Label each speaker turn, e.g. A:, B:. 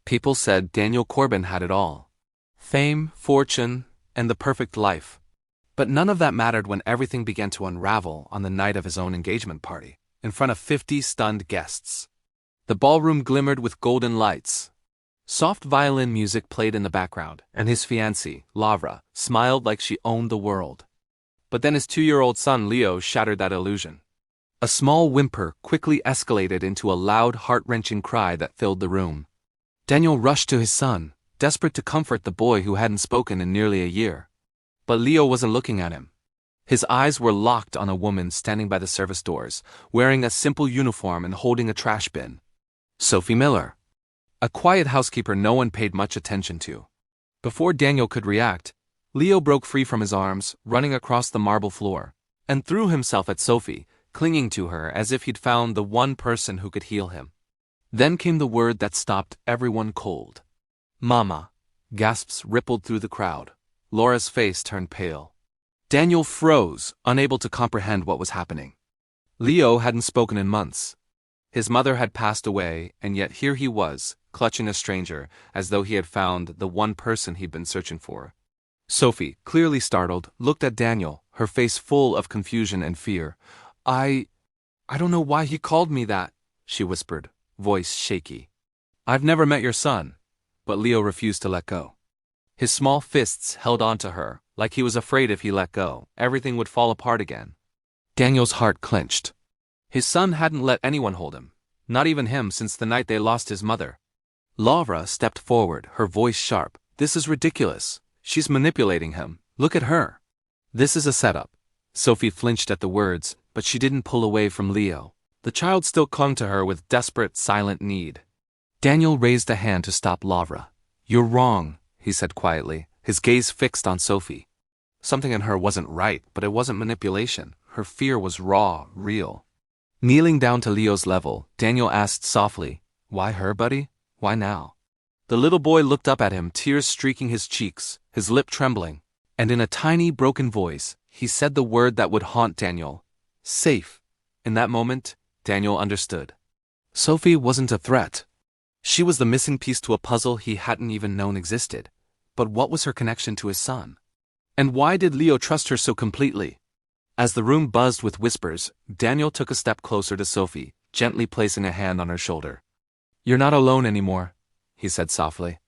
A: People said Daniel Corbin had it all. Fame, fortune, and the perfect life. But none of that mattered when everything began to unravel on the night of his own engagement party, in front of 50 stunned guests. The ballroom glimmered with golden lights. Soft violin music played in the background, and his fiancée, Lavra, smiled like she owned the world. But then his 2-year-old son Leo shattered that illusion. A small whimper quickly escalated into a loud, heart-wrenching cry that filled the room. Daniel rushed to his son, desperate to comfort the boy who hadn't spoken in nearly a year. But Leo wasn't looking at him. His eyes were locked on a woman standing by the service doors, wearing a simple uniform and holding a trash bin. Sophie Miller. A quiet housekeeper no one paid much attention to. Before Daniel could react, Leo broke free from his arms, running across the marble floor, and threw himself at Sophie, clinging to her as if he'd found the one person who could heal him. Then came the word that stopped everyone cold. "Mama." Gasps rippled through the crowd. Laura's face turned pale. Daniel froze, unable to comprehend what was happening. Leo hadn't spoken in months. His mother had passed away, and yet here he was, clutching a stranger, as though he had found the one person he'd been searching for. Sophie, clearly startled, looked at Daniel, her face full of confusion and fear. I don't know why he called me that," she whispered, voice shaky. "I've never met your son." But Leo refused to let go. His small fists held onto her, like he was afraid if he let go, everything would fall apart again. Daniel's heart clenched. His son hadn't let anyone hold him, not even him since the night they lost his mother. Lavra stepped forward, her voice sharp. "This is ridiculous. She's manipulating him. Look at her." "This is a setup." Sophie flinched at the words, but she didn't pull away from Leo. The child still clung to her with desperate, silent need. Daniel raised a hand to stop Lavra. "You're wrong," he said quietly, his gaze fixed on Sophie. Something in her wasn't right, but it wasn't manipulation. Her fear was raw, real. Kneeling down to Leo's level, Daniel asked softly, "Why her, buddy? Why now?" The little boy looked up at him, tears streaking his cheeks, his lip trembling, and in a tiny, broken voice, he said the word that would haunt Daniel. "Safe." In that moment, Daniel understood. Sophie wasn't a threat. She was the missing piece to a puzzle he hadn't even known existed. But what was her connection to his son? And why did Leo trust her so completely? As the room buzzed with whispers, Daniel took a step closer to Sophie, gently placing a hand on her shoulder. "You're not alone anymore," he said softly.